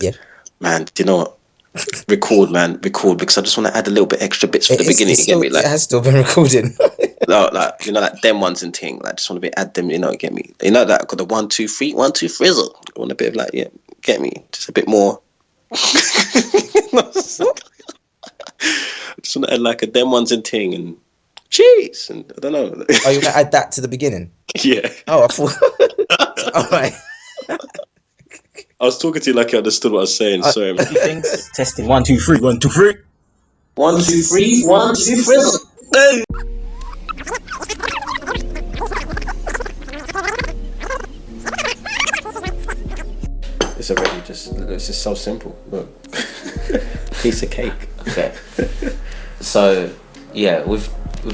Yeah. Man, do you know what? Record, because I just want to add a little bit extra bits for the beginning. You get me? Like, it has still been recording. like, you know, like them ones and thing. Like, just want to add them. You know, get me? You know that got the 1 2 3 1 2 frizzle. I want a bit of like, yeah, get me? Just a bit more. Just want to add like a them ones and thing and cheese and I don't know. Oh, you want to add that to the beginning? Yeah. Oh, I thought. All right. I was talking to you like you understood what I was saying. Sorry. Testing 1 2 3 1 2 3 1 2 3 1 2 frizzle. It's already it's just so simple. Look. Piece of cake. Okay. So, yeah, with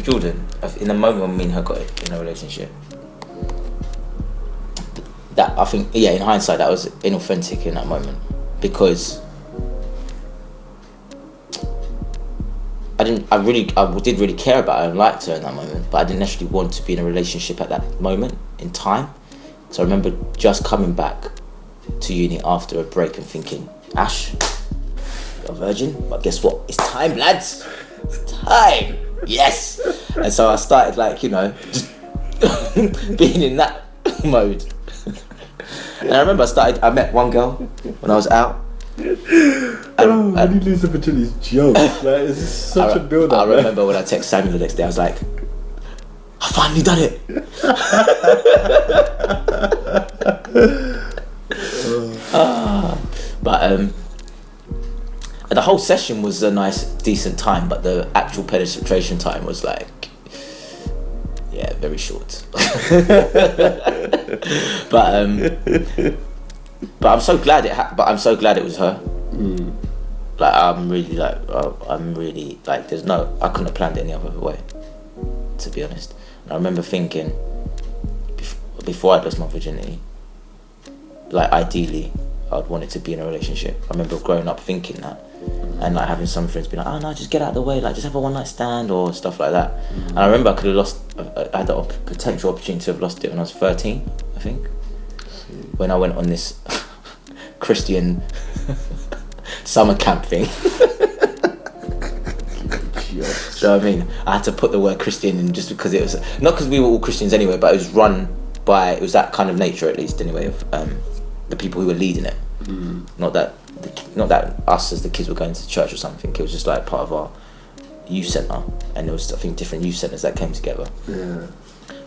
Jordan, in the moment when me and her got in a relationship, that I think, yeah, in hindsight, that was inauthentic in that moment because I did really care about her and liked her in that moment, but I didn't necessarily want to be in a relationship at that moment in time. So I remember just coming back to uni after a break and thinking, Ash, you're a virgin, but guess what? It's time, lads. It's time. Yes. And so I started, like, you know, just being in that mode. And I remember I met one girl when I was out. When you lose the virginity, it's jokes. Like, it's such a build up. I remember when I texted Samuel the next day, I was like, I finally done it. But the whole session was a nice, decent time, but the actual penetration time was like, yeah, very short. But I'm so glad I'm so glad it was her. Like I'm really like there's no, I couldn't have planned it any other way, to be honest. And I remember thinking before I'd lost my virginity, like ideally I'd wanted to be in a relationship. I remember growing up thinking that, and like having some friends be like, oh no, just get out of the way, like just have a one night stand or stuff like that. And I remember I could have I had the potential opportunity to have lost it when I was 13, I think, when I went on this Christian summer camp thing. You know what I mean? I had to put the word Christian in just because it was, not because we were all Christians anyway, but it was that kind of nature, at least anyway, of the people who were leading it. Not that us as the kids were going to church or something. It was just like part of our youth centre, and there was, I think, different youth centres that came together. Yeah.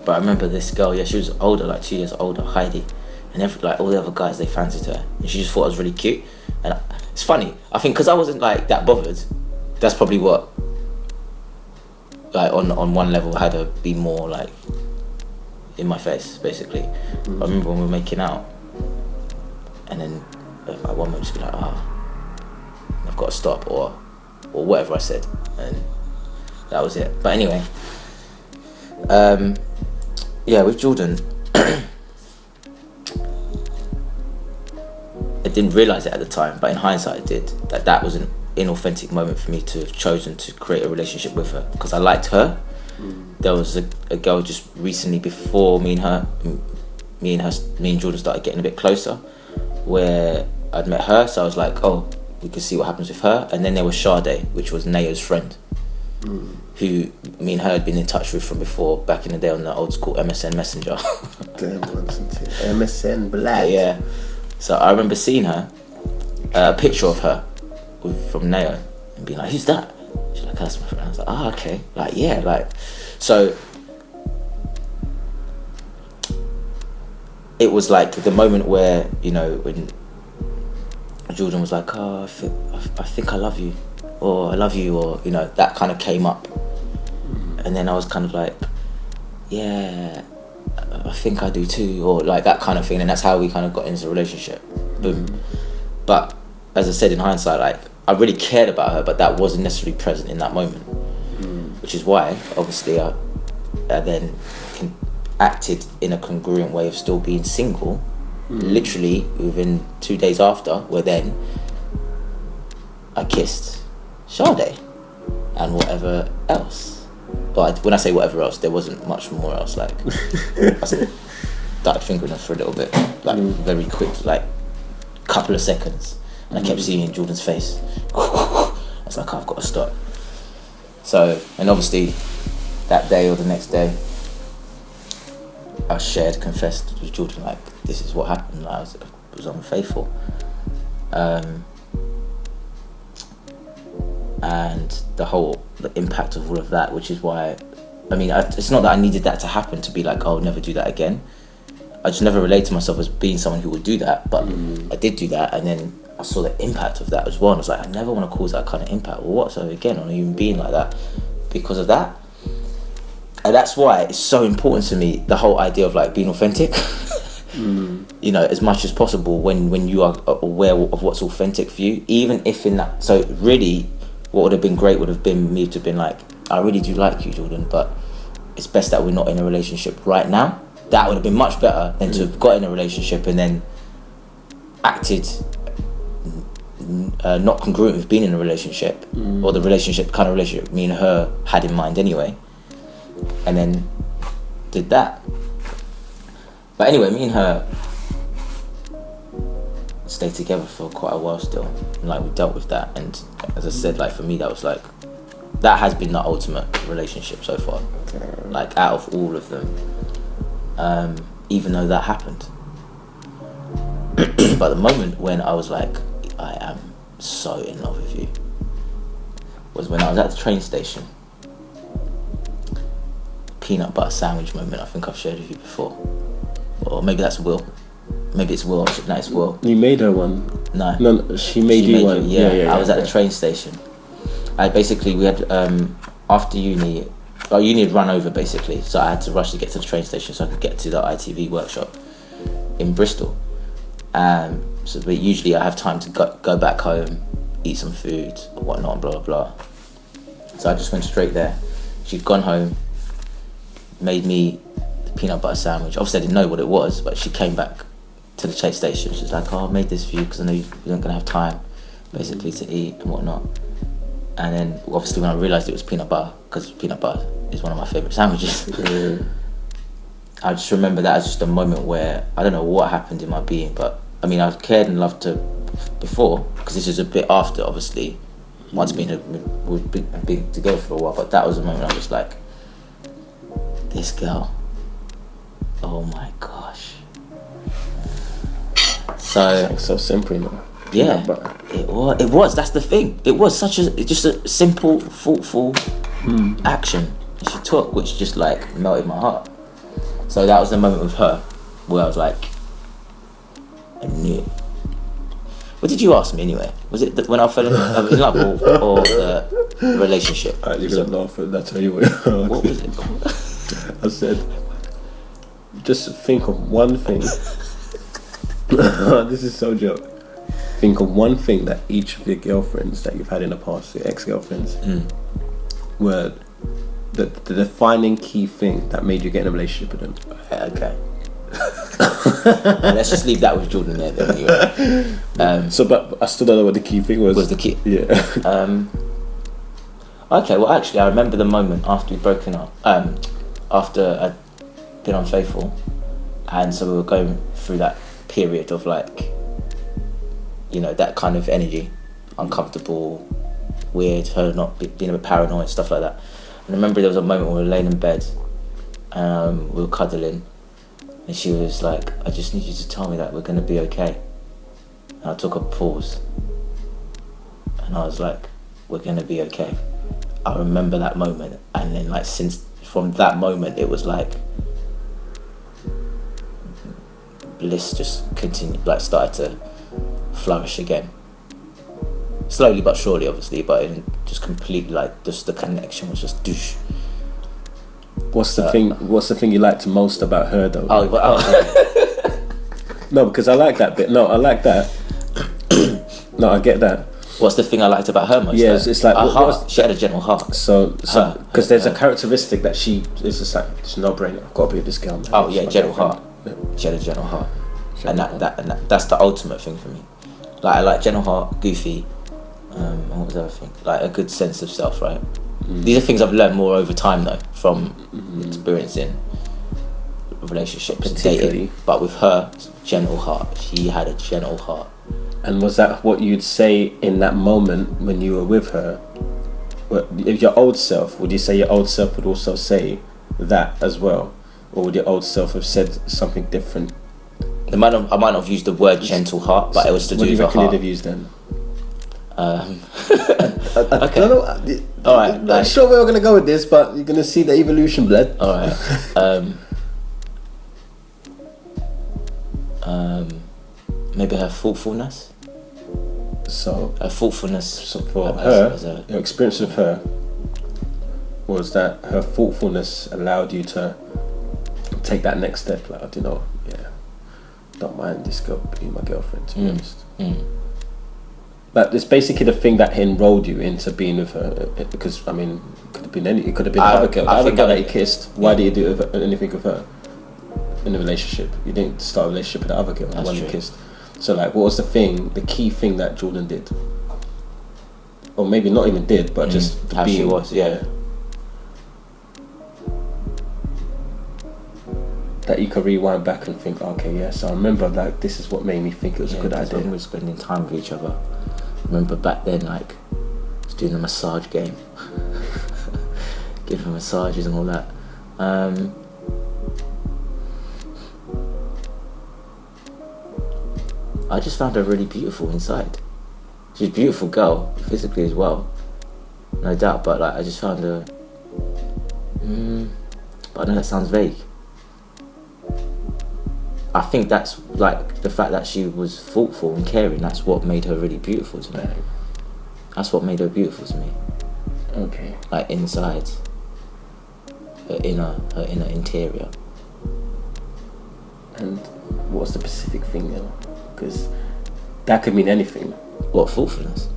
But I remember this girl, yeah, she was older, like 2 years older, Heidi, and like all the other guys, they fancied her, and she just thought I was really cute. And it's funny, I think because I wasn't like that bothered, that's probably what, like on one level, had her be more like in my face, basically. I remember when we were making out, and then at one moment just be like, I've got to stop, or whatever I said, and that was it. But anyway, yeah, with Jordan, I didn't realise it at the time, but in hindsight I did, that was an inauthentic moment for me to have chosen to create a relationship with her, because I liked her. There was a girl just recently before me and Jordan started getting a bit closer, where I'd met her, so I was like, oh, we could see what happens with her. And then there was Sade, which was Nayo's friend, who me and her had been in touch with from before, back in the day on the old school MSN Messenger. Damn, MSN Black. Yeah. So I remember seeing her, a picture of her from Nayo, and being like, who's that? She's like, that's my friend. I was like, okay. Like, yeah, like, so it was like the moment where, you know, when Jordan was like, oh, I think I love you, or I love you, or, you know, that kind of came up. And then I was kind of like, yeah, I think I do too, or like that kind of thing. And that's how we kind of got into a relationship. Boom. But as I said, in hindsight, like, I really cared about her, but that wasn't necessarily present in that moment. Which is why, obviously, I then acted in a congruent way of still being single. Literally within 2 days after, where then I kissed Sade and whatever else. But when I say whatever else, there wasn't much more else. Like, I started fingering her for a little bit, like very quick, like couple of seconds, and I kept seeing Jordan's face. I was like, I've got to stop. So, and obviously that day or the next day, I confessed with Jordan, like, this is what happened. Like, I was unfaithful. And the impact of all of that, which is why, I mean, it's not that I needed that to happen to be like, oh, I'll never do that again. I just never related to myself as being someone who would do that, but I did do that, and then I saw the impact of that as well, and I was like, I never want to cause that kind of impact. Well, what? So again, on a human being like that, because of that. And that's why it's so important to me, the whole idea of like being authentic. You know, as much as possible when you are aware of what's authentic for you, even if in that. So really, what would have been great would have been me to have been like, I really do like you, Jordan, but it's best that we're not in a relationship right now. That would have been much better than to have got in a relationship and then acted not congruent with being in a relationship, or the kind of relationship me and her had in mind anyway, and then did that. But anyway, me and her stayed together for quite a while still, and like we dealt with that. And as I said, like for me, that was like, that has been the ultimate relationship so far, like out of all of them. Even though that happened, but the moment when I was like, I am so in love with you, was when I was at the train station. Peanut butter sandwich moment. I think I've shared with you before, or maybe that's Will. Maybe it's Will. No, it's Will. You made her one. No, she made you one. Yeah, I was at the train station. We had after uni. Uni had run over basically, so I had to rush to get to the train station so I could get to the ITV workshop in Bristol. But usually I have time to go back home, eat some food or whatnot, blah blah blah. So I just went straight there. She'd gone home, made me the peanut butter sandwich. Obviously I didn't know what it was, but she came back to the train station. She's like, oh, I made this for you because I know you weren't gonna have time basically to eat and whatnot. And then obviously when I realised it was peanut butter, because peanut butter is one of my favourite sandwiches, I just remember that as just a moment where I don't know what happened in my being, but I mean I've cared and loved her before, because this is a bit after obviously, once we've been together for a while, but that was a moment I was like, this girl, oh my gosh. So simple, you know. Yeah, it was. That's the thing. It was just a simple, thoughtful action she took, which just like melted my heart. So that was the moment with her where I was like, I knew it. What did you ask me anyway? Was it when I fell in love or the relationship? You're gonna laugh at that. I'll tell you what was it? I said, just think of one thing. This is so joke. Think of one thing that each of your girlfriends that you've had in the past, your ex-girlfriends, were the defining key thing that made you get in a relationship with them. Okay. Let's just leave that with Jordan there then anyway. But I still don't know what the key thing was. Was the key? Yeah. Okay, well actually I remember the moment after we'd broken up, after I'd been unfaithful, and so we were going through that period of like, you know, that kind of energy, uncomfortable, weird, her not being a bit paranoid, stuff like that. And I remember there was a moment when we were laying in bed, we were cuddling, and she was like, I just need you to tell me that we're going to be okay. And I took a pause, and I was like, we're going to be okay. I remember that moment, and then like from that moment it was like bliss just continued, like started to flourish again, slowly but surely obviously, but it just completely, like, just the connection was just douche. What's the thing you liked most about her though? No, because I like that bit. No, I like that. No, I get that. What's the thing I liked about her most? Yeah, it's like she had a gentle heart. So because there's a characteristic that she is just like, it's no brainer. I've got to be with this girl. Man. Oh yeah, gentle heart. Yeah. She had a gentle heart, and that's the ultimate thing for me. Like I like gentle heart, goofy. And what was the other thing? Like a good sense of self, right? These are things I've learned more over time though, from experiencing relationships and dating. But with her, gentle heart. She had a gentle heart. And was that what you'd say in that moment when you were with her? If your old self, would you say your old self would also say that as well? Or would your old self have said something different? I might not have used the word gentle heart, but it was to do with her What do you reckon heart. you'd have used then? Okay. No, All right. Not sure where we're going to go with this, but you're going to see the evolution, blood. All right. Maybe her thoughtfulness. So Her thoughtfulness. So for as her, your experience with her was that her thoughtfulness allowed you to take that next step. Like, you know, yeah, don't mind this girl being my girlfriend, to be honest. But it's basically the thing that enrolled you into being with her. Because I mean, it could have been any. It could have been another girl. The other girl that you kissed. Why did you do anything with her in the relationship? You didn't start a relationship with the other girl, the one you kissed. So like, what was the key thing that Jordan did? Or maybe not even did, but just how she was, yeah. That you could rewind back and think, okay, yeah, so I remember like this is what made me think it was a good idea. When we were spending time with each other. I remember back then, like, I was doing the massage game. Giving her massages and all that. I just found her really beautiful inside. She's a beautiful girl, physically as well, no doubt. But like, I just found her. But I know that sounds vague. I think that's like the fact that she was thoughtful and caring. That's what made her really beautiful to me. That's what made her beautiful to me. Okay. Like inside, her inner interior. And what's the specific thing now? Because that could mean anything. What, thoughtfulness?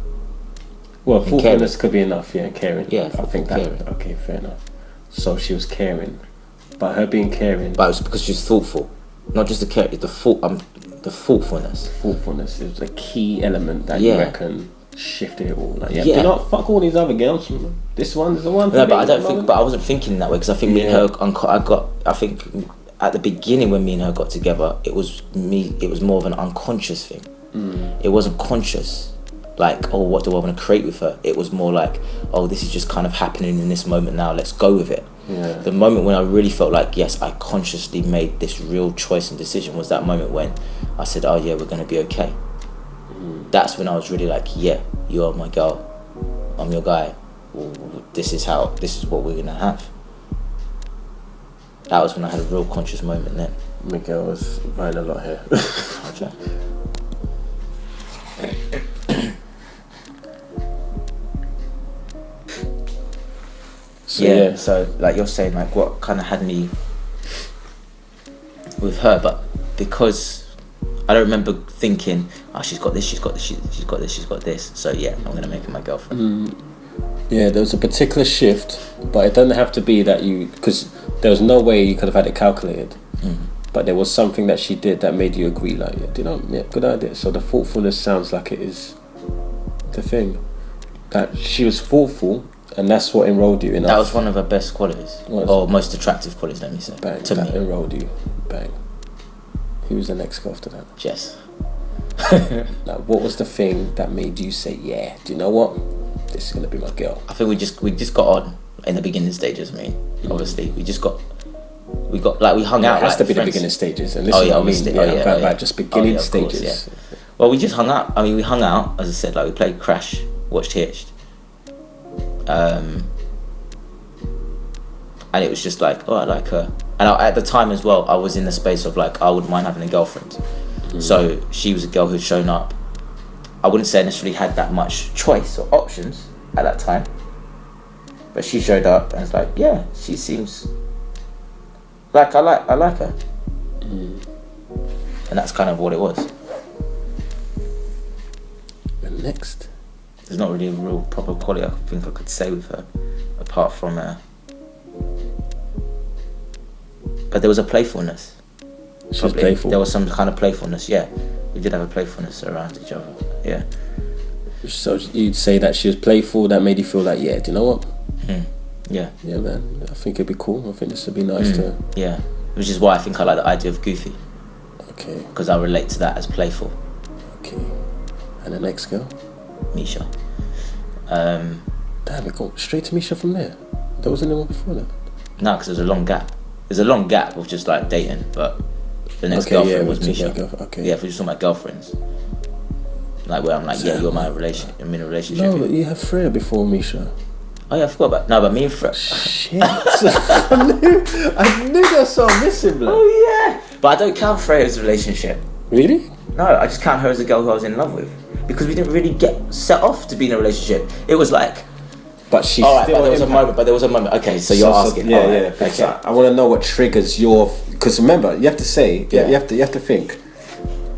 Well, And thoughtfulness caring. could be enough, yeah, caring. Yeah, I think that. caring. Okay, fair enough. So she was caring, but her being caring. But it was because she was thoughtful, not just the care. It's the thoughtfulness. Thoughtfulness is a key element that you reckon shifted it all. Like, yeah, Yeah. you know, fuck all these other girls. This one's the one. For No, me but I at don't the think. moment. But I wasn't thinking that way because I think me and her. I think at the beginning when me and her got together, it was more of an unconscious thing. It wasn't conscious. Like, oh, what do I want to create with her? It was more like, oh, this is just kind of happening in this moment now. Let's go with it. Yeah. The moment when I really felt like, yes, I consciously made this real choice and decision was that moment when I said, oh yeah, we're going to be okay. That's when I was really like, yeah, you are my girl. I'm your guy. This is what we're going to have. That was when I had a real conscious moment then. Miguel was buying a lot here. Okay. So, so like you're saying, like what kind of had me with her, but because I don't remember thinking, oh, she's got this, she's got this, she's got this, she's got this, so yeah, I'm gonna make her my girlfriend. Yeah, there was a particular shift, but it doesn't have to be that because there was no way you could have had it calculated. But there was something that she did that made you agree, like, yeah, good idea. So the thoughtfulness sounds like it is the thing. That she was thoughtful, and that's what enrolled you enough. That was one of her best qualities, or most attractive qualities, let me say. Bang, to that me. enrolled you. Bang. Who was the next girl after that? Jess. Like, what was the thing that made you say, yeah, do you know what? This is gonna be my girl. I think we just got on in the beginning stages. I mean, obviously, we hung out. It has like to be friends. the beginning stages, and this Oh, is yeah, what I mean. obviously. Yeah, Oh, yeah, I'm going oh, yeah. back just beginning Oh, yeah, of course, stages. yeah. Well, we just hung out. I mean, we hung out, as I said, like we played Crash, watched Hitched. And it was just like, oh, I like her. And at the time as well, I was in the space of like, I wouldn't mind having a girlfriend. So she was a girl who'd shown up. I wouldn't say I necessarily had that much choice or options at that time. But she showed up and it's like, yeah, she seems like I like her. And that's kind of what it was. And next, There's not really a real proper quality I think I could say with her, apart from but there was a playfulness. she was Probably. playful. There was some kind of playfulness, yeah. We did have a playfulness around each other, yeah. So you'd say that she was playful, that made you feel like, yeah, do you know what? Yeah. Yeah, man, I think it'd be cool. I think this would be nice to... Yeah. Which is why I think I like the idea of goofy, Okay, because I relate to that as playful. okay. And the next girl? Misha. Damn, it got straight to Misha from there. There wasn't anyone before that. No, because there's a long gap. There's a long gap of just like dating, but the next girlfriend was Misha. Okay. Yeah, if we're just talking about girlfriends. Like where I'm like, yeah, you're my relation. I'm in a relationship. No, but you had Freya before Misha. Oh yeah, I forgot about. No, but me and Freya. Shit. I knew there was something missing, blood. Oh yeah. But I don't count Freya as a relationship. Really? No, I just count her as a girl who I was in love with. Because we didn't really get set off to be in a relationship. It was like, but she all right, still but there was a moment. Okay, so you're asking. Yeah, all right, yeah. Because okay. I want to know what triggers your. Because remember, you have to say, you have to think.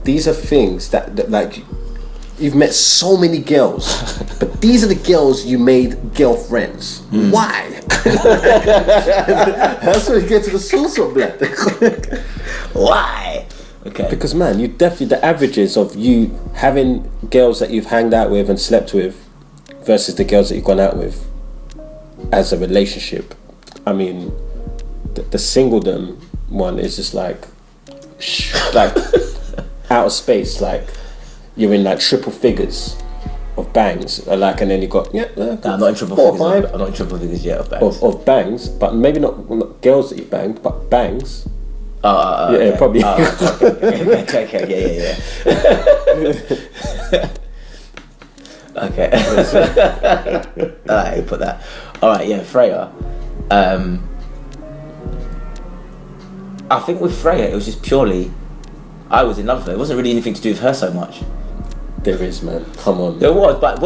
These are things that like you've met so many girls, but these are the girls you made girlfriends. Why? That's when you get to the source of blood. Why? Okay. Because man, you definitely the averages of you having girls that you've hanged out with and slept with versus the girls that you've gone out with as a relationship. I mean, the singledom one is just like out of space. Like you're in like triple figures of bangs, like, and then you got I'm not in triple figures. I'm not in triple figures yet of bangs. Of bangs, but maybe not girls that you banged, but bangs. Yeah, probably. Okay, yeah. Okay. Alright, put that. Alright, yeah, Freya. I think with Freya, it was just purely, I was in love with her. It wasn't really anything to do with her so much. There is, man. Come on. There was, but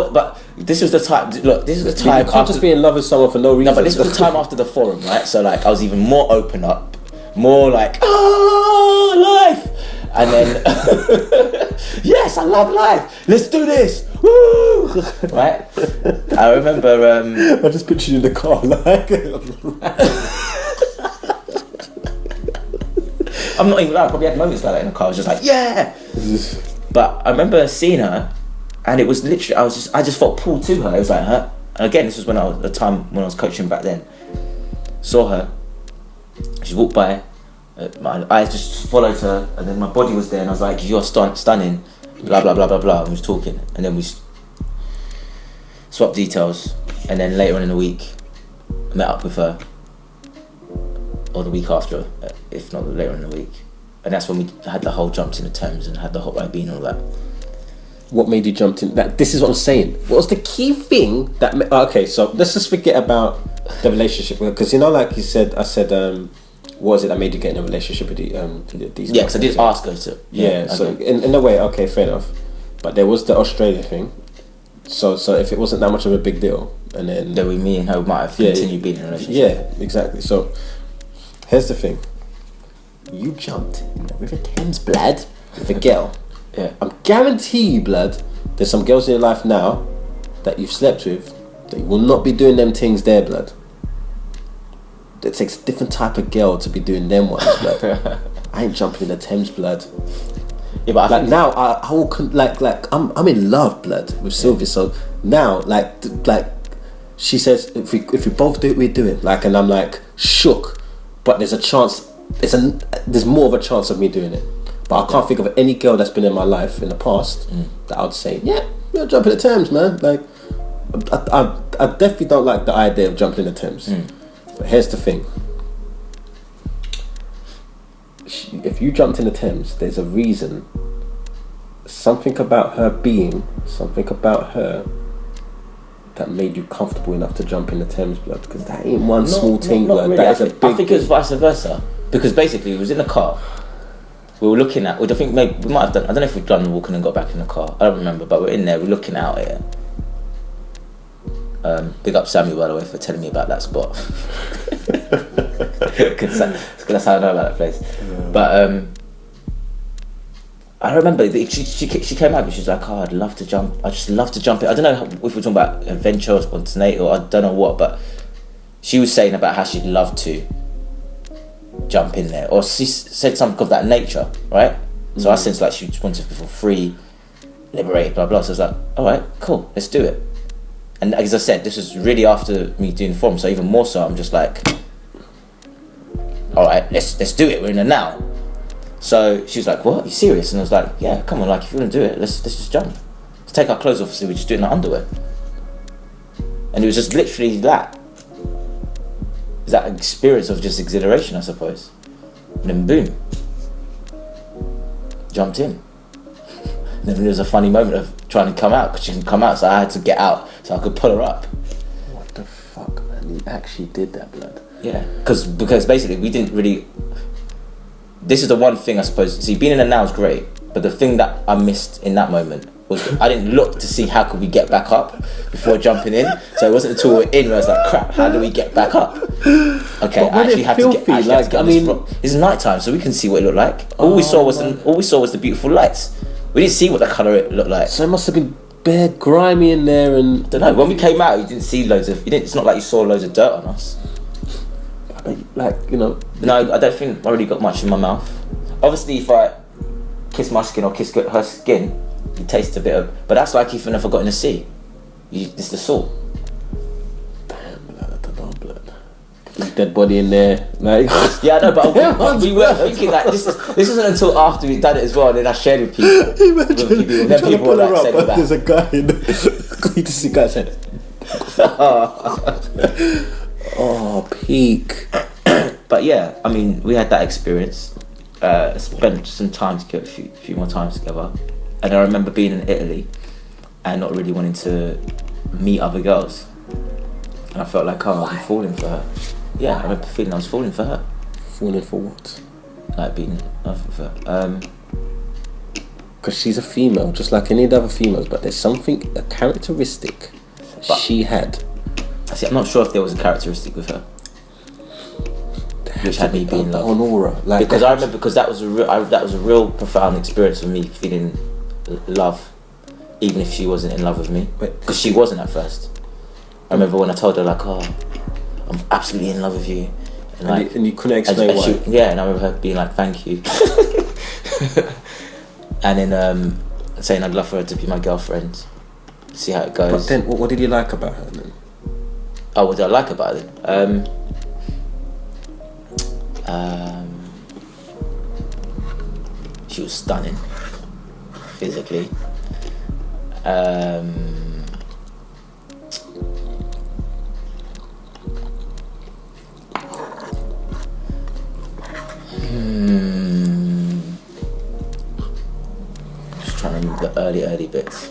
this was the time. Look, this is the time. You can't just be in love with someone for no reason. No, but this was the time after the forum, right? So like, I was even more open up, more like, life, and then yes, I love life. Let's do this. Woo! Right? I remember. I just pictured you in the car, like. I'm not even lying. I probably had moments like that in the car. I was just like, yeah. But I remember seeing her, and it was literally I just felt pulled to her. It was like her. And again, this was when I was the time when I was coaching back then. Saw her. She walked by. My eyes just followed her, and then my body was there, and I was like, "You're stunning." Blah blah blah blah blah. And we was talking, and then we swapped details, and then later on in the week, I met up with her. Or the week after, if not later in the week. And that's when we had the whole jumped in the Thames and had the hot right bean and all that. What made you jump in? This is what I'm saying. What was the key thing that... Okay, so let's just forget about the relationship. Because, you know, like you said, I said, what was it that made you get in a relationship with these... Yeah, because I did ask her to... Yeah, so in a way, okay, fair enough. But there was the Australia thing. So if it wasn't that much of a big deal, and then... Then me and her might have continued being in a relationship. Yeah, exactly. So... Here's the thing. You jumped with a Thames blood with a girl. Yeah. I'm guarantee you, blood, there's some girls in your life now that you've slept with that you will not be doing them things there, blood. It takes a different type of girl to be doing them ones, blood. I ain't jumping in the Thames, blood. Yeah, but like now, I will I'm in love, blood, with Sylvia. So now, like she says, if we both do it, we do it. Like, and I'm like shook. But there's a chance. There's more of a chance of me doing it. But I can't think of any girl that's been in my life in the past that I would say, yeah, you're jumping the Thames, man. Like, I definitely don't like the idea of jumping in the Thames. But here's the thing: if you jumped in the Thames, there's a reason. Something about her that made you comfortable enough to jump in the Thames, blood, because that ain't one small thing, blood. Really. That is a big I think it was vice versa, because basically we was in the car, we were looking at, I think maybe we might have done, I don't know if we've done the walking and got back in the car, I don't remember, but we're in there, we're looking out at it. Big up Samuel, by the way, for telling me about that spot. Because that's how I know about that place. But I remember she came out and she was like, oh, I'd love to jump. I just love to jump in. I don't know if we're talking about adventure or spontaneity or I don't know what, but she was saying about how she'd love to jump in there. Or she said something of that nature, right? So I sensed like she just wanted to feel free, liberated, blah, blah. So I was like, all right, cool, let's do it. And as I said, this was really after me doing the forum, so even more so, I'm just like, all right, let's do it, we're in there now. So she was like, what, are you serious? And I was like, yeah, come on, like if you want to do it, let's just jump. to take our clothes off, so we just do it in our underwear. And it was just literally that experience of just exhilaration, I suppose. And then boom, jumped in. And then there was a funny moment of trying to come out, because she didn't come out, so I had to get out so I could pull her up. What the fuck, man? You actually did that, blood. Yeah, because basically we didn't really. This is the one thing I suppose. See, being in a now is great, but the thing that I missed in that moment was I didn't look to see how could we get back up before jumping in. So it wasn't until we're in where I was like, crap, how do we get back up? Okay, I actually had to get. It's nighttime, so we can see what it looked like. All we saw was the beautiful lights. We didn't see what the colour it looked like. So it must have been bare grimy in there, and I don't know. When we came out, you didn't see loads of. It's not like you saw loads of dirt on us. Like, you know. No, I don't think I really got much in my mouth. Obviously, if I kiss my skin or kiss her skin, you taste a bit of. But that's like even if I got in the sea. It's the salt. Damn, blood, I don't know, blood. Dead body in there, like. Yeah, I know, but we were thinking that this isn't until after we'd done it as well, and then I shared with people. Imagine, then people were like saying that. There's a guy in the. You just see guy said. Oh, peak. But yeah, I mean, we had that experience. Spent some time together, a few more times together, and I remember being in Italy and not really wanting to meet other girls, and I felt like, I'm falling for her. Yeah, I remember feeling I was falling for her. Falling for what? Like being in love with her. Because she's a female, just like any other females, but there's something, a characteristic she had. See, I'm not sure if there was a characteristic with her which had me being in love. On aura, like because I remember, because that was a real profound experience for me, feeling love, even if she wasn't in love with me, because she wasn't at first. I remember when I told her like, I'm absolutely in love with you, and you couldn't explain why. And I remember her being like, thank you, and then saying I'd love for her to be my girlfriend, see how it goes. But then, what did you like about her then? Oh, what did I like about it? She was stunning, physically. Just trying to remember the early bits.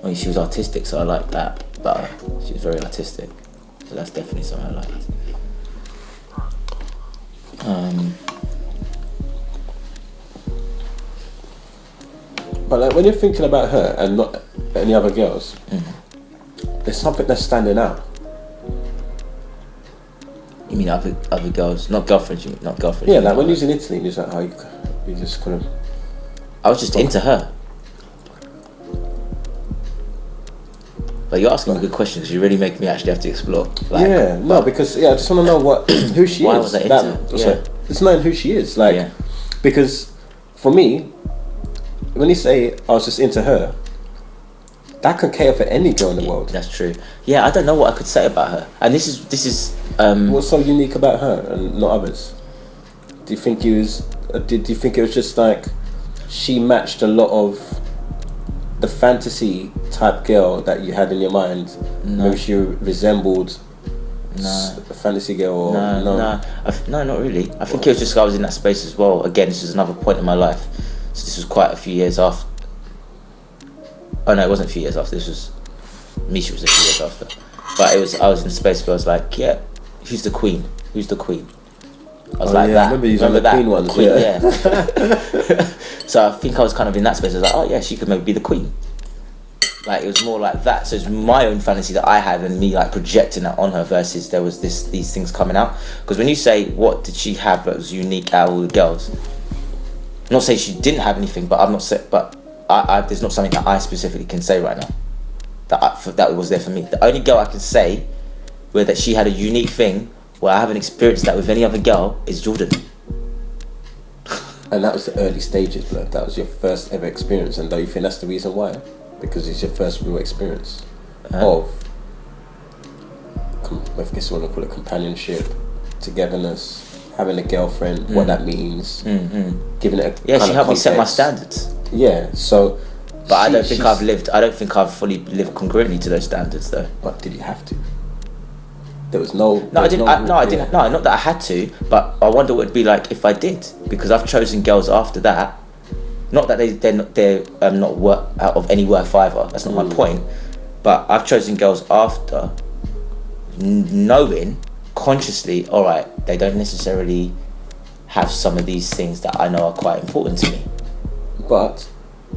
I mean, she was artistic, so I liked that better. She was very artistic, so that's definitely something I liked. But like when you're thinking about her and not any other girls, there's something that's standing out. You mean other girls, not girlfriends? You mean not girlfriends? Yeah, like when you was in Italy, you was like, how you just kind of. I was just into her. But you're asking a good question, because you really make me actually have to explore. Like, yeah, no, because I just want to know who she is. Why was I into her? It's knowing who she is, like, because for me, when you say I was just into her, that can cater for any girl in the world. That's true. Yeah, I don't know what I could say about her, and this is. What's so unique about her and not others? Do you think Did you think it was just like she matched a lot of the fantasy type girl that you had in your mind? No. Maybe she resembled No. a fantasy girl or No, not really. I think it was just I was in that space as well. Again, this was another point in my life. So this was quite a few years after. Oh no, it wasn't a few years after. This was Misha was a few years after. But I was in a space where I was like, yeah, who's the queen? Who's the queen? I was like that. Remember that? Queen ones, queen, yeah. So I think I was kind of in that space. I was like, oh yeah, she could maybe be the queen. Like it was more like that. So it's my own fantasy that I had and me like projecting that on her versus there was these things coming out. Because when you say what did she have that was unique out of all the girls, I'm not saying she didn't have anything, but I'm not saying, but I there's not something that I specifically can say right now that was there for me. The only girl I can say where that she had a unique thing where I haven't experienced that with any other girl is Jordan. And that was the early stages, blood. That was your first ever experience, and don't you think that's the reason why? Because it's your first real experience of, I guess you want to call it companionship, togetherness. having a girlfriend, what that means, giving it a Yeah, kind she of helped me set my context. standards. Yeah, so. But I don't think I've fully lived congruently to those standards, though. But did you have to? There was no. No, I didn't. I didn't. No, not that I had to, but I wonder what it'd be like if I did, because I've chosen girls after that. Not that they're not out of any worth either. That's not my point. But I've chosen girls after knowing consciously, all right, they don't necessarily have some of these things that I know are quite important to me. But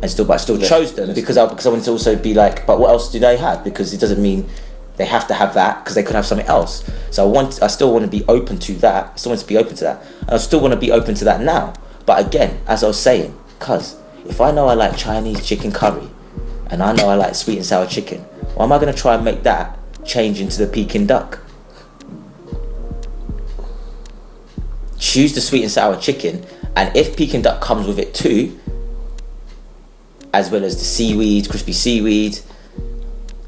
I still chose them because I wanted to also be like, but what else do they have? Because it doesn't mean they have to have that, because they could have something else. So I still want to be open to that. I still want to be open to that, and I still want to be open to that now. But again, as I was saying, cause if I know I like Chinese chicken curry, and I know I like sweet and sour chicken, why am I going to try and make that change into the Peking duck? Choose the sweet and sour chicken, and if Peking duck comes with it too, as well as the seaweed, crispy seaweed,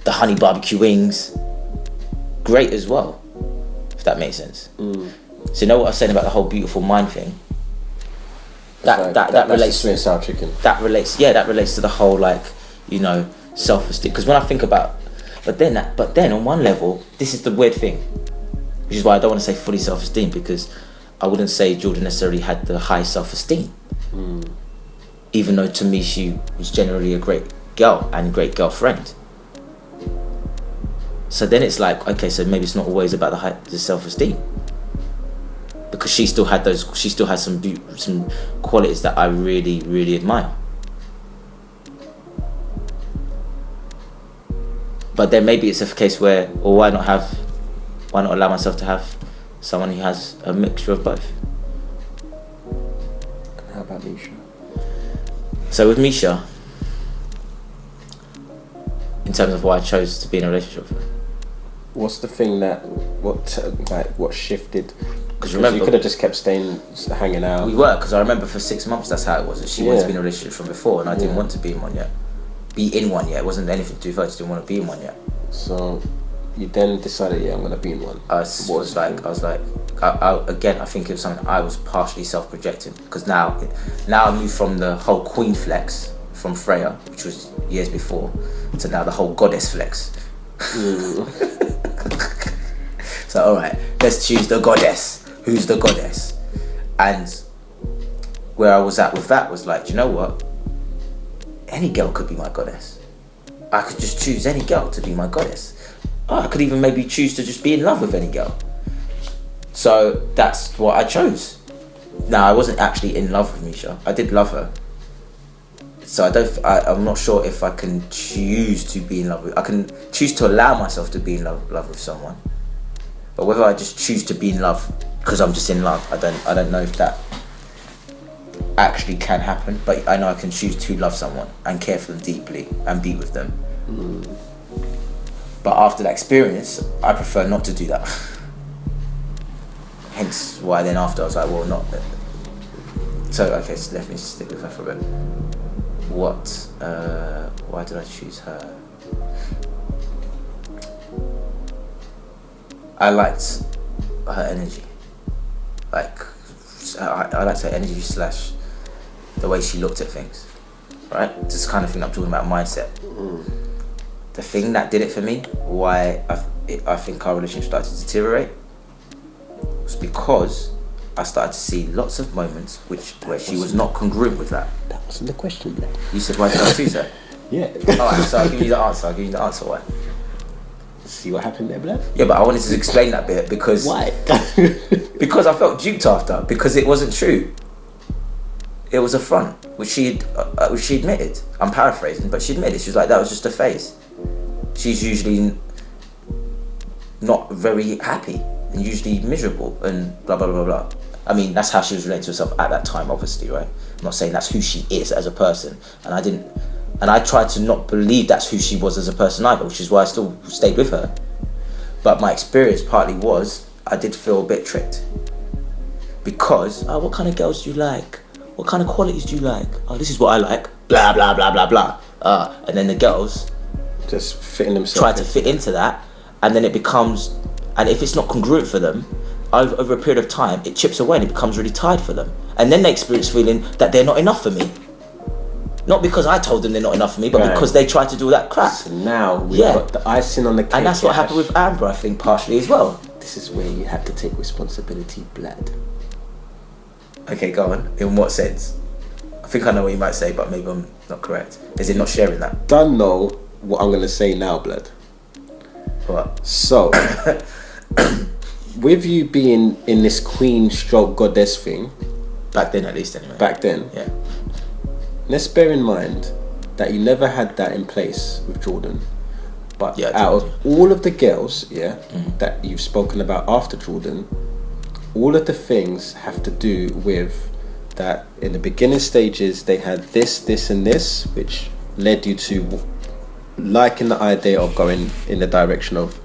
the honey barbecue wings, great as well, if that makes sense. So you know what I was saying about the whole beautiful mind thing? That relates sweet and sour chicken. That relates to the whole, like, you know, self-esteem. Because when I think about, but then on one level, this is the weird thing, which is why I don't want to say fully self-esteem, because I wouldn't say Jordan necessarily had the high self-esteem. Even though to me she was generally a great girl and great girlfriend. So then it's like, okay, so maybe it's not always about the self-esteem, because she still had some qualities that I really, really admire. But then maybe it's a case where, or why not allow myself to have someone who has a mixture of both? How about Misha? So with Misha, in terms of why I chose to be in a relationship with her, what's the thing what shifted? Because remember, you could have just kept hanging out. We were, because I remember for 6 months that's how it was. She wanted to be in a relationship from before, and I didn't want to be in one yet. It wasn't anything to do with her. I just didn't want to be in one yet. So you then decided, I'm going to be in one. I think it was something I was partially self-projecting, because now I moved from the whole queen flex from Freya, which was years before, to now the whole goddess flex. So alright, let's choose the goddess. Who's the goddess? And where I was at with that was like, do you know what? Any girl could be my goddess. I could just choose any girl to be my goddess. I could even maybe choose to just be in love with any girl. So that's what I chose. Now, I wasn't actually in love with Misha. I did love her. So I'm not sure if I can choose to be in love with. I can choose to allow myself to be in love with someone. But whether I just choose to be in love because I'm just in love, I don't know if that actually can happen. But I know I can choose to love someone and care for them deeply and be with them. But after that experience, I prefer not to do that. Hence why then after I was like, well, not. So okay, so let me stick with her for a bit. Why did I choose her? I liked her energy. Like, I liked her energy / the way she looked at things. Right? This kind of thing I'm talking about, mindset. The thing that did it for me, why I think our relationship started to deteriorate, was because I started to see lots of moments where she was not congruent with that. That wasn't the question, man. You said, why did I choose her? Yeah. Alright, so I'll give you the answer why. See what happened there, blood? Yeah, but I wanted to explain that bit because... Why? Because I felt duped after, because it wasn't true. It was a front, which she admitted. I'm paraphrasing, but she admitted. She was like, that was just a phase. She's usually not very happy and usually miserable and blah, blah, blah, blah. I mean, that's how she was relating to herself at that time, obviously, right? I'm not saying that's who she is as a person. And I tried to not believe that's who she was as a person either, which is why I still stayed with her. But my experience partly was, I did feel a bit tricked. Because, what kind of girls do you like? What kind of qualities do you like? Oh, this is what I like. Blah, blah, blah, blah, blah. And then the girls just fitting themselves try to fit into that, and then it becomes, and if it's not congruent for them, over a period of time, it chips away and it becomes really tired for them. And then they experience feeling that they're not enough for me. Not because I told them they're not enough for me, but because they tried to do all that crap. So now we've got the icing on the cake. And that's what happened with Amber, I think, partially as well. This is where you have to take responsibility, blood. Okay, go on. In what sense? I think I know what you might say, but maybe I'm not correct. Is it not sharing that? Don't know what I'm going to say now, blood. What? So, with you being in this queen stroke goddess thing, Back then, at least, anyway. back then, Yeah. let's bear in mind that you never had that in place with Jordan. But Yeah, out of totally. all of the girls, that you've spoken about after Jordan, all of the things have to do with that in the beginning stages they had this, this and this, which led you to liking the idea of going in the direction of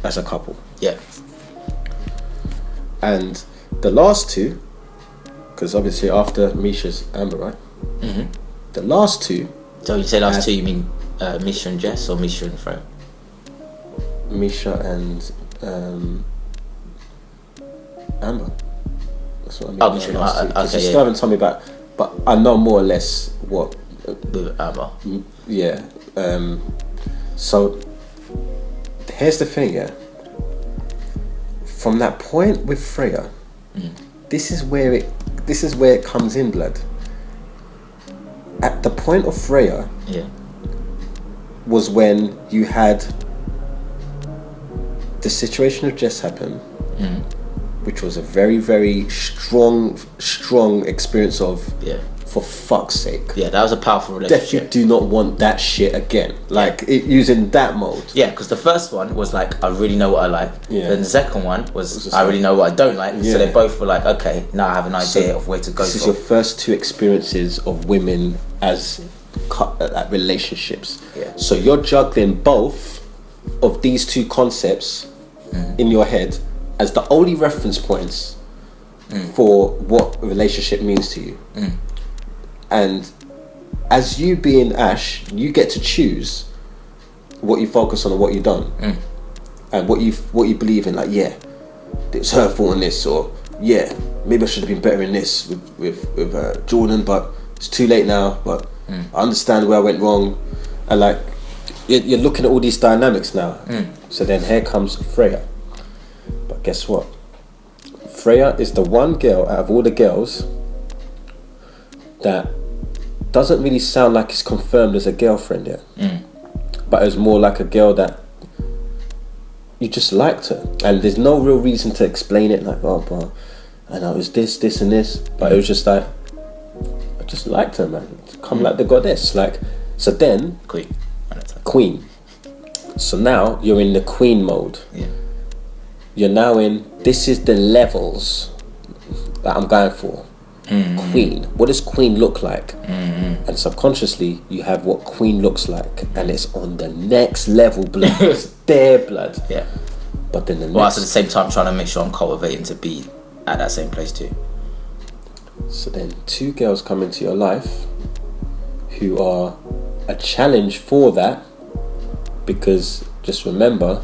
as a couple. Yeah. And the last two, because obviously after Misha's Amber, right? Mm-hmm. The last two, So you say last two, you mean Misha and Jess or Misha and Freya? Misha and Amber. That's what I mean. Oh, Misha and Last two. 'Cause okay, you yeah. still haven't told me about, but I know more or less what. With Amber. Yeah. So here's the thing, yeah. From that point with Freya, this is where it comes in, blood. At the point of Freya Yeah. was when you had the situation of Jess happen, which was a very, very strong experience of, Yeah. for fuck's sake. Yeah, that was a powerful relationship. Definitely do not want that shit again. Like, using that mode. Yeah, because the first one was like, I really know what I like. Yeah. Then the second one was, just I like- really know what I don't like. Yeah. So they both were like, okay, now I have an idea So of where to go This is from. your first two experiences of women as relationships. Yeah. So you're juggling both of these two concepts in your head as the only reference points for what a relationship means to you. And as you being Ash, you get to choose what you focus on and what you don't, and what you believe in. Like, yeah, it's her fault in this, or yeah, maybe I should have been better in this with Jordan, but it's too late now. But I understand where I went wrong, and like you're looking at all these dynamics now. So then here comes Freya. But guess what? Freya is the one girl out of all the girls that doesn't really sound like it's confirmed as a girlfriend yet. But it was more like a girl that you just liked her, and there's no real reason to explain it. Like, oh, bro, I know it was this and this, but it was just like, I just liked her, man. Come like the goddess. Like, so then Queen. So now you're in the Queen mode. Yeah. You're now in, this is the levels that I'm going for. Queen. What does Queen look like? And subconsciously you have what Queen looks like, and it's on the next level, blood. It's their blood. Yeah. But then the next, Whilst at the same time trying to make sure I'm cultivating to be at that same place too. so then two girls come into your life who are a challenge for that, because just remember,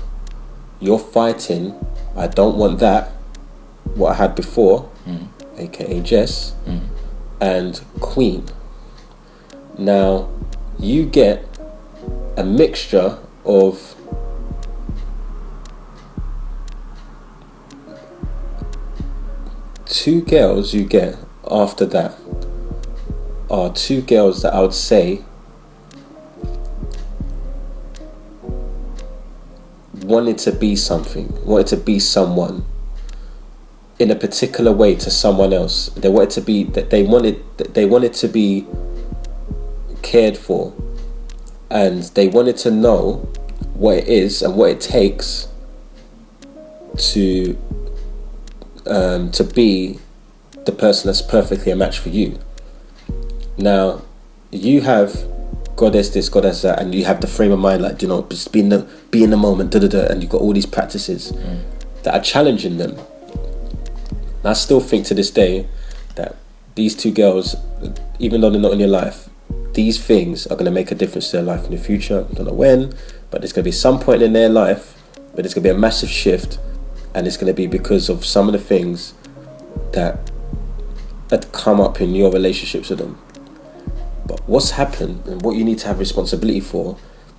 you're fighting, I don't want that, what I had before, aka Jess, and Queen. Now you get a mixture of two girls. You get after that are two girls that I would say wanted to be something, wanted to be someone in a particular way to someone else. They wanted to be that they wanted to be cared for, and they wanted to know what it is and what it takes to be the person that's perfectly a match for you. Now you have goddess this, goddess that, and you have the frame of mind, like, you know, just be in the moment, and you've got all these practices that are challenging them. And I still think to this day that these two girls, even though they're not in your life, these things are going to make a difference to their life in the future. I don't know when, but there's going to be some point in their life where there's going to be a massive shift, and it's going to be because of some of the things that come up in your relationships with them. But what's happened, and what you need to have responsibility for,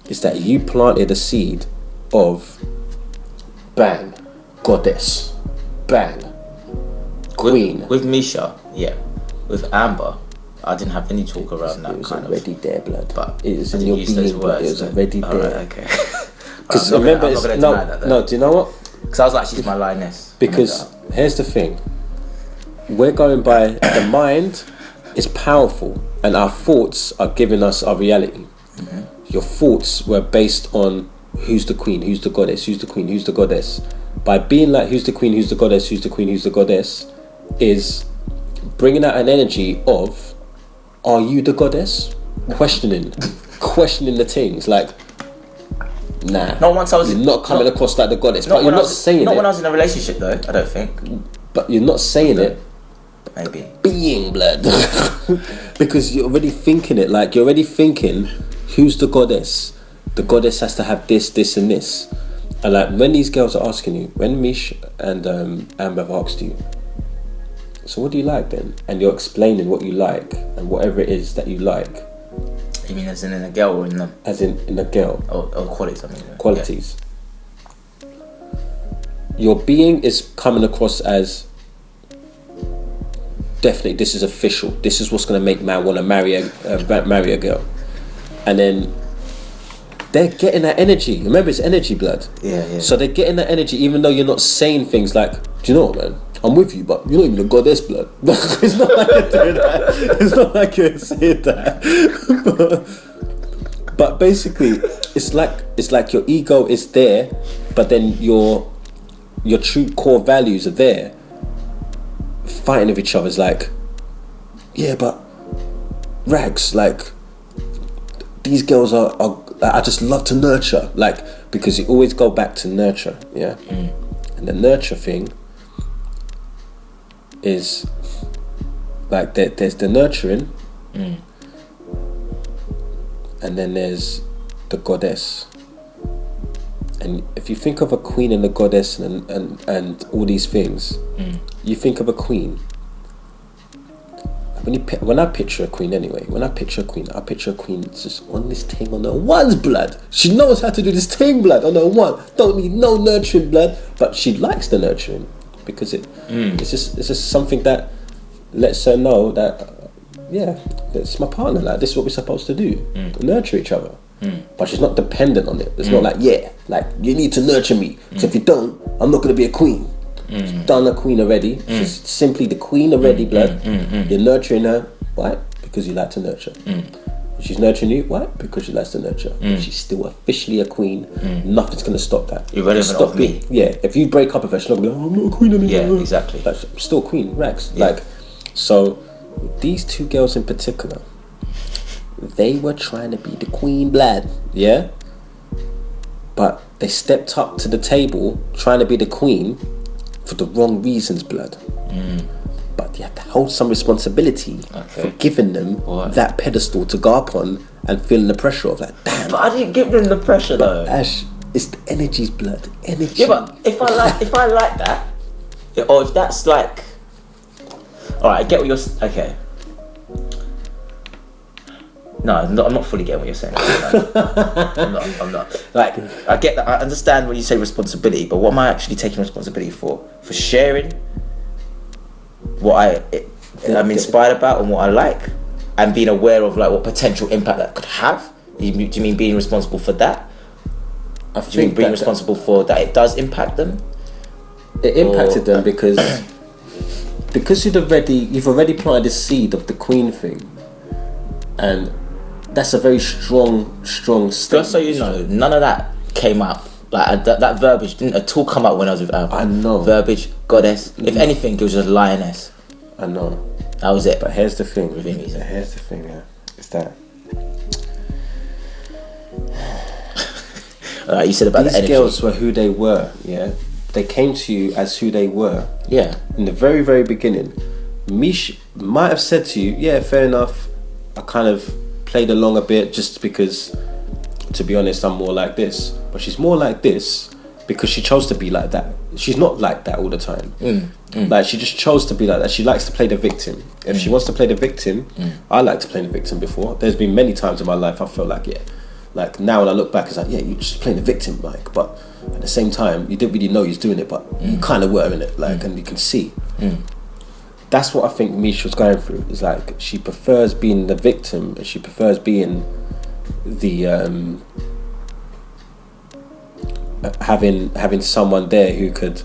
is that you planted a seed of bang, goddess, bang, queen. With Misha, yeah. With Amber, I didn't have any talk around that It was kind of. already there, blood. But it was I in didn't your use those being, blood. It words, was though. already there. Alright, okay. Because I'm remember, not gonna no, deny that, though. no. Do you know what? Because I was like, she's my lioness. Because here's the thing: we're going by the mind is powerful, and our thoughts are giving us our reality. Your thoughts were based on who's the queen, who's the goddess, who's the queen, who's the goddess. By being like who's the queen, who's the goddess, who's the queen, who's the goddess, is bringing out an energy of, are you the goddess? Questioning the things like, nah. Not once I was. You're not coming across like the goddess, but you're when I not was- saying Not it. when I was in a relationship, though. I don't think. But you're not saying it. Maybe. Being blood, because you're already thinking it. Like you're already thinking, who's the goddess? The goddess has to have this, this, and this. And like when these girls are asking you, when Mish and Amber have asked you, so what do you like then? And you're explaining what you like and whatever it is that you like, You mean as in a girl or in the as in a girl, or qualities? I mean qualities. Your being is coming across as, definitely this is official. This is what's going to make man want to marry a girl. And then they're getting that energy. Remember, it's energy, blood. Yeah. So they're getting that energy, even though you're not saying things like, do you know what, man? I'm with you, but you're not even a goddess, blood. It's not like you're doing that. It's not like you're saying that. But basically, it's like your ego is there, but then your true core values are there, fighting with each other. It's like, yeah, but Rags, like, these girls are I just love to nurture, like, because you always go back to nurture, yeah. And the nurture thing is like there's the nurturing, and then there's the goddess. And if you think of a queen and a goddess and all these things, you think of a queen. When I picture a queen anyway, I picture a queen just on this thing on her one's blood. She knows how to do this thing, blood, on her one. Don't need no nurturing, blood. But she likes the nurturing because it's just something that lets her know that, yeah, it's my partner. Like, this is what we're supposed to do, to nurture each other. But she's not dependent on it. It's not like, yeah, like, you need to nurture me. So if you don't, I'm not going to be a queen. She's done a queen already. She's simply the queen already, blood. You're nurturing her. Why? Because you like to nurture. She's nurturing you. Why? Because she likes to nurture. She's still officially a queen. Nothing's going to stop that. Irrelevant of me. Yeah, if you break up with her, she's not going to be like, I'm not a queen anymore. Yeah, exactly. Like, I'm still queen, Rex. Yeah. Like, so these two girls in particular, they were trying to be the queen, blood. Yeah? But they stepped up to the table trying to be the queen for the wrong reasons, blood. But you have to hold some responsibility for giving them that pedestal to go up on and feeling the pressure of that. Damn. But I didn't give them the pressure though. Ash, it's the energy's blood. Energy. Yeah, but if I like that, or if that's like, all right, I get what you're. Okay. No, I'm not fully getting what you're saying. I'm not. Like, I get that. I understand when you say responsibility, but what am I actually taking responsibility for? For sharing what I'm inspired about and what I like, and being aware of like what potential impact that could have. Do you mean being responsible for that? I Do you mean being responsible for that it does impact them? It impacted them because you've already planted the seed of the queen thing, and that's a very strong statement. Just so you know, none of that came up. Like that verbiage didn't at all come up when I was with Amber. I know. Verbiage, goddess. If anything, it was just lioness. I know. That was it. But here's the thing. Yeah. It's that you said about these the energy. girls were who they were. Yeah, they came to you as who they were. Yeah. In the very, very beginning, Mish might have said to you, "Yeah, fair enough. I kind of played along a bit just because, to be honest, I'm more like this." But she's more like this because she chose to be like that. she's not like that all the time. Like, she just chose to be like that. She likes to play the victim. If she wants to play the victim, I like to play the victim before. There's been many times in my life I felt like, like now when I look back, it's like, yeah, you're just playing the victim, like, but at the same time, you didn't really know you was doing it, but you kind of were in it, like, and you can see. That's what I think Misha was going through. Is like, she prefers being the victim, and she prefers being the having someone there who could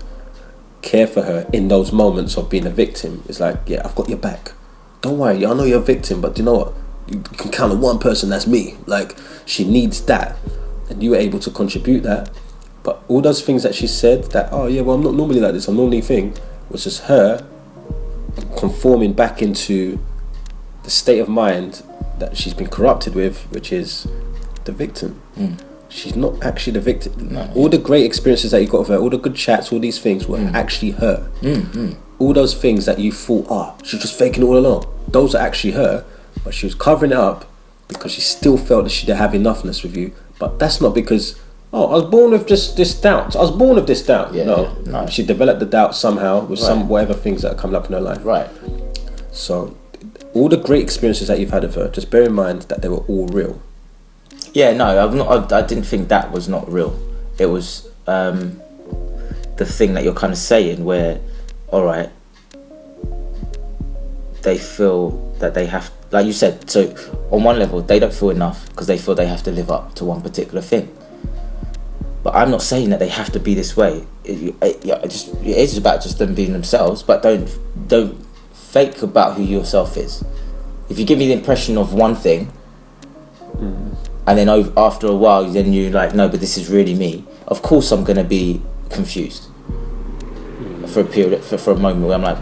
care for her in those moments of being a victim. It's like, yeah, I've got your back. Don't worry, I know you're a victim, but do you know what? You can count on one person, that's me. Like, she needs that, and you were able to contribute that. But all those things that she said, that, oh yeah, well, I'm not normally like this, I'm normally was just her conforming back into the state of mind that she's been corrupted with, which is the victim. She's not actually the victim. No. All the great experiences that you got with her, all the good chats, all these things were actually her. All those things that you thought, she's just faking it all along, those are actually her, but she was covering it up because she still felt that she didn't have enoughness with you. But that's not because, I was born with just this doubt. I was born with this doubt. No. She developed the doubt somehow with some whatever things that are coming up in her life. Right. So all the great experiences that you've had with her, just bear in mind that they were all real. Yeah, no, I didn't think that was not real. It was the thing that you're kind of saying where, all right, they feel that they have, like you said, so on one level, they don't feel enough because they feel they have to live up to one particular thing. But I'm not saying that they have to be this way. It is about just them being themselves, but don't fake about who yourself is. If you give me the impression of one thing, and then after a while, then you're like, no, but this is really me. Of course, I'm gonna be confused for a period, for a moment where I'm like,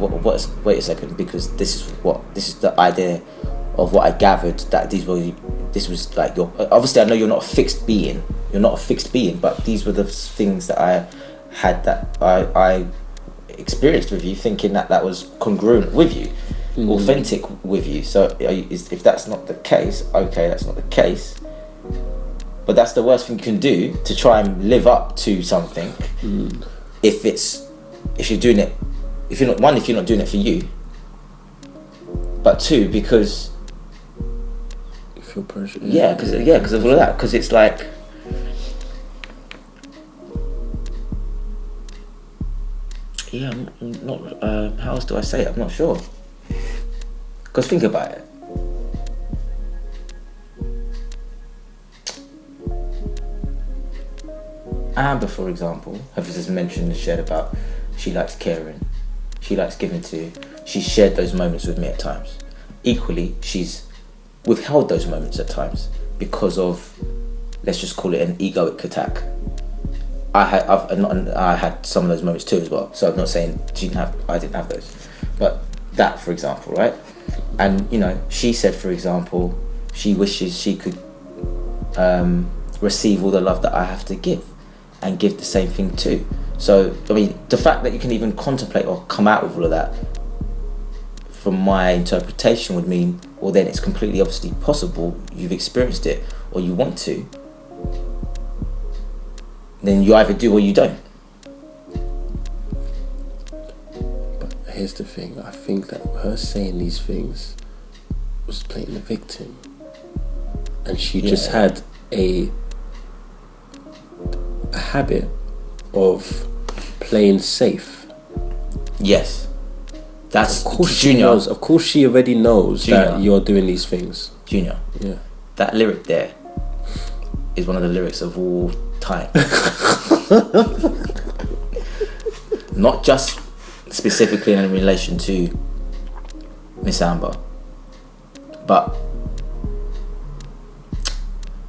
wait a second, because this is the idea of what I gathered, that this was like your. Obviously, I know you're not a fixed being. You're not a fixed being, but these were the things that I had, that I experienced with you, thinking that was congruent with you, authentic with you. So if that's not the case, okay, that's not the case. But that's the worst thing you can do, to try and live up to something. If you're doing it, if you're not doing it for you, but two, because You feel pressure. because of all of that. Because it's like, I'm not. How else do I say it? I'm not sure. Because think about it. Amber, for example, has just mentioned and shared about, she likes caring, she likes giving to you. She's shared those moments with me at times. Equally, she's withheld those moments at times because of, let's just call it an egoic attack. I had some of those moments too as well. So I'm not saying I didn't have those, but that, for example, right? And she said, for example, she wishes she could receive all the love that I have to give, and give the same thing too. So, I mean, the fact that you can even contemplate or come out with all of that, from my interpretation, would mean, well, then it's completely obviously possible, you've experienced it, or you want to, then you either do or you don't. But here's the thing, I think that her saying these things was playing the victim. And she just had a habit of playing safe. Yes. That's Of course Junior. she knows. Of course she already knows Junior. that you're doing these things. Junior. Yeah. That lyric there is one of the lyrics of all time. Not just specifically in relation to Miss Amber, but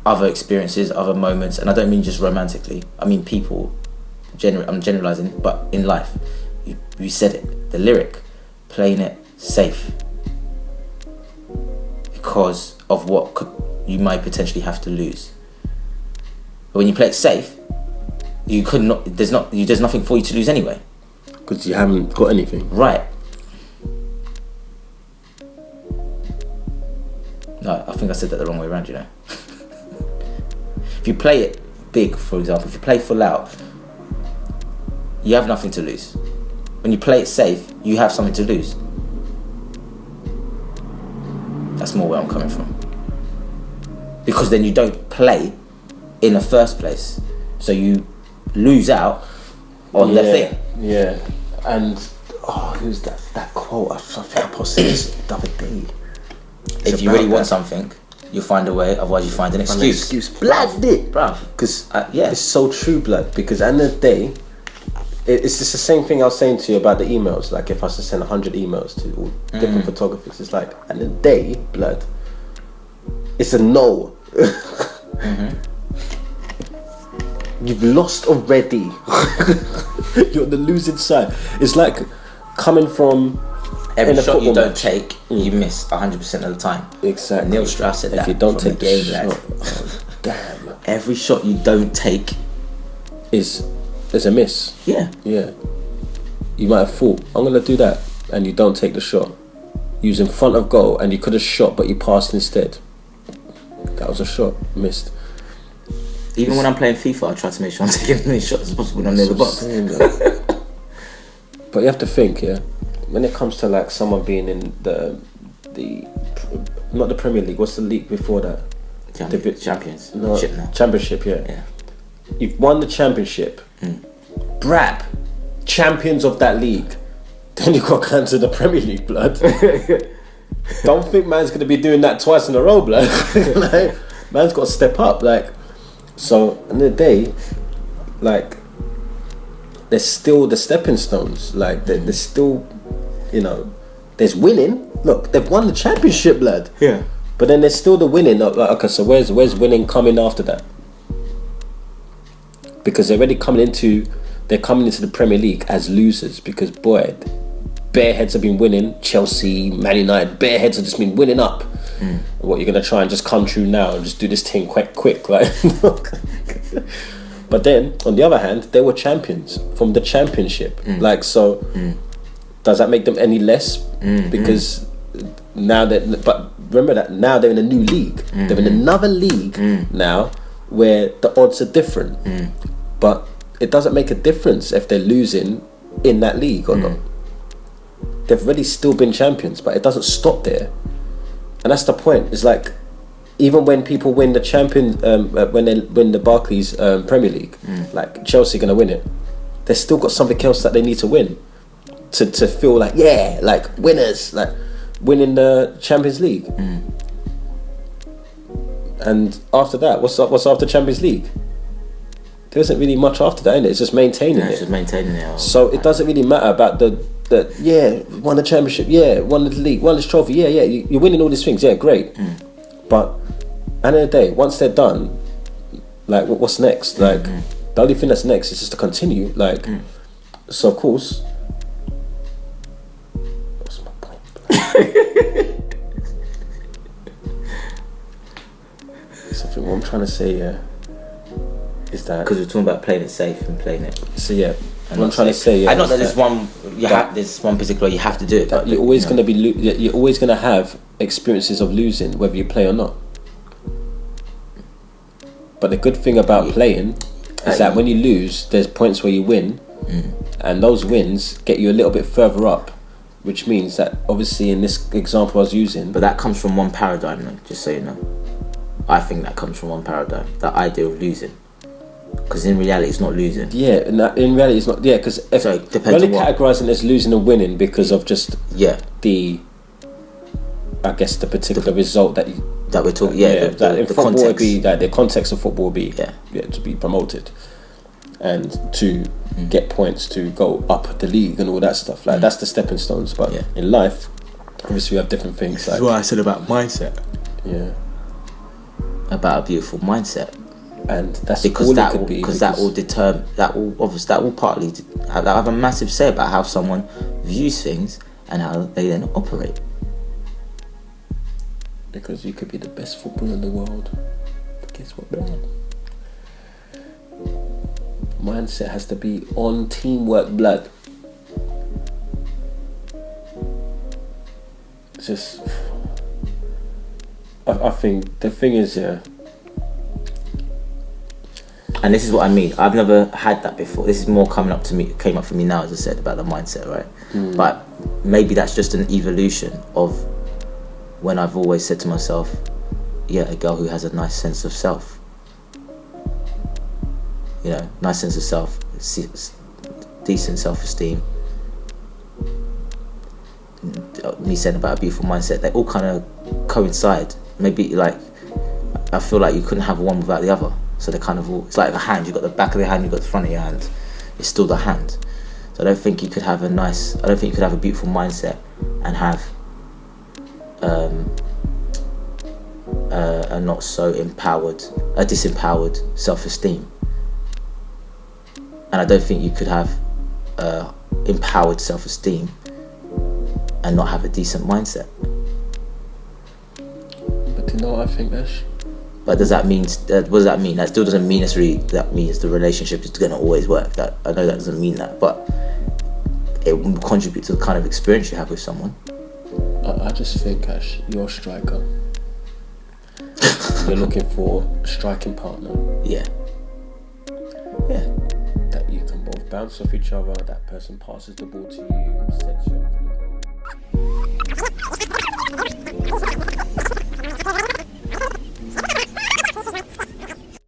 other experiences, other moments, and I don't mean just romantically. I mean people. I'm generalizing, but in life, you said it. The lyric, playing it safe, because of what you might potentially have to lose. But when you play it safe, you could not. There's nothing for you to lose anyway. Because you haven't got anything. Right. No, I think I said that the wrong way around, If you play it big, for example, if you play full out, you have nothing to lose. When you play it safe, you have something to lose. That's more where I'm coming from. Because then you don't play in the first place, so you lose out on the thing. Yeah, and who's that quote? I think I posted this the other day. If you really want something, you find a way. Otherwise, you find an excuse. Blood it, bruv. Because it's so true, blood. Because at the end of the day, it's just the same thing I was saying to you about the emails. Like if I was to send 100 emails to all different photographers, it's like at the end of the day, blood, it's a no. You've lost already. You're on the losing side. It's like coming from every shot you don't take, you miss 100% of the time. Exactly. Neil Strauss said that. If you don't take the game, shot, damn. Every shot you don't take is a miss. Yeah. You might have thought, I'm gonna do that, and you don't take the shot. You was in front of goal, and you could have shot, but you passed instead. That was a shot missed. Even when I'm playing FIFA, I try to make sure I'm taking as many shots as possible when I'm near the box. But you have to think, when it comes to like someone being in the not the Premier League, what's the league before that? Champions. No, Championship, yeah. You've won the championship. Brab, champions of that league. Then you got to cancel the Premier League, blood. Don't think man's gonna be doing that twice in a row, blood. Like, man's got to step up, like. So in the day, like, there's still the stepping stones. Like there's still, there's winning. Look, they've won the championship, blood. Yeah. But then there's still the winning. Like, okay, so where's winning coming after that? Because they're coming into the Premier League as losers. Because boy, bare heads have been winning. Chelsea, Man United, bare heads have just been winning up. What, you're gonna try and just come true now and just do this thing quick, like. But then on the other hand, they were champions from the championship. Like, so does that make them any less? Because now but remember that now they're in a new league. They're in another league now where the odds are different. But it doesn't make a difference if they're losing in that league or not. They've already still been champions, but it doesn't stop there. And that's the point. It's like, even when people win the when they win the Barclays Premier League, like Chelsea gonna win it, they've still got something else that they need to win to feel like, like winners, like winning the Champions League. And after that, what's after Champions League? There isn't really much after that, innit? It's just maintaining it. It's just maintaining it. So it doesn't really matter about the won the championship, won the league, won this trophy, you're winning all these things, great. But at the end of the day, once they're done, like what's next? Like the only thing that's next is just to continue. Like, so of course, what's my point? Something what I'm trying to say, is that because we're talking about playing it safe and playing it. So what I'm trying to say, I know that there's one there's one particular you have to do it. But you're always going to be you're always going to have experiences of losing, whether you play or not. But the good thing about playing is that when you lose, there's points where you win, and those wins get you a little bit further up, which means that obviously in this example I was using. But that comes from one paradigm, though, just so you know. I think that comes from one paradigm, that idea of losing. Because in reality, it's not losing. Yeah, in reality, it's not. Yeah, because if so we're only categorising as losing and winning because of just the, I guess, the particular result that we're talking. The football context would be that the context of football would be to be promoted, and to get points to go up the league and all that stuff. Like that's the stepping stones. But in life, obviously, we have different things. This is what I said about mindset. Yeah, about a beautiful mindset. And that's because all that it could will, be. Because that will determine, that will partly have a massive say about how someone views things and how they then operate. Because you could be the best footballer in the world, but guess what, man? Mindset has to be on teamwork, blood. It's just, I think the thing is, And this is what I mean. I've never had that before. This is more came up for me now, as I said, about the mindset, right? But maybe that's just an evolution of when I've always said to myself, yeah, a girl who has a nice sense of self. You know, nice sense of self, decent self-esteem. Me saying about a beautiful mindset, they all kind of coincide. Maybe like, I feel like you couldn't have one without the other. So they kind of all, it's like a hand, you've got the back of the hand, you've got the front of your hand. It's still the hand. So I don't think you could have a beautiful mindset and have a not so disempowered self-esteem. And I don't think you could have empowered self-esteem and not have a decent mindset. But you know what I think, Ash? But does that mean? What does that mean? That still doesn't mean necessarily that means the relationship is going to always work. That I know that doesn't mean that, but it will contribute to the kind of experience you have with someone. I just think, Ash, you're a striker. You're looking for a striking partner. Yeah. Yeah. That you can both bounce off each other. That person passes the ball to you, sets you up for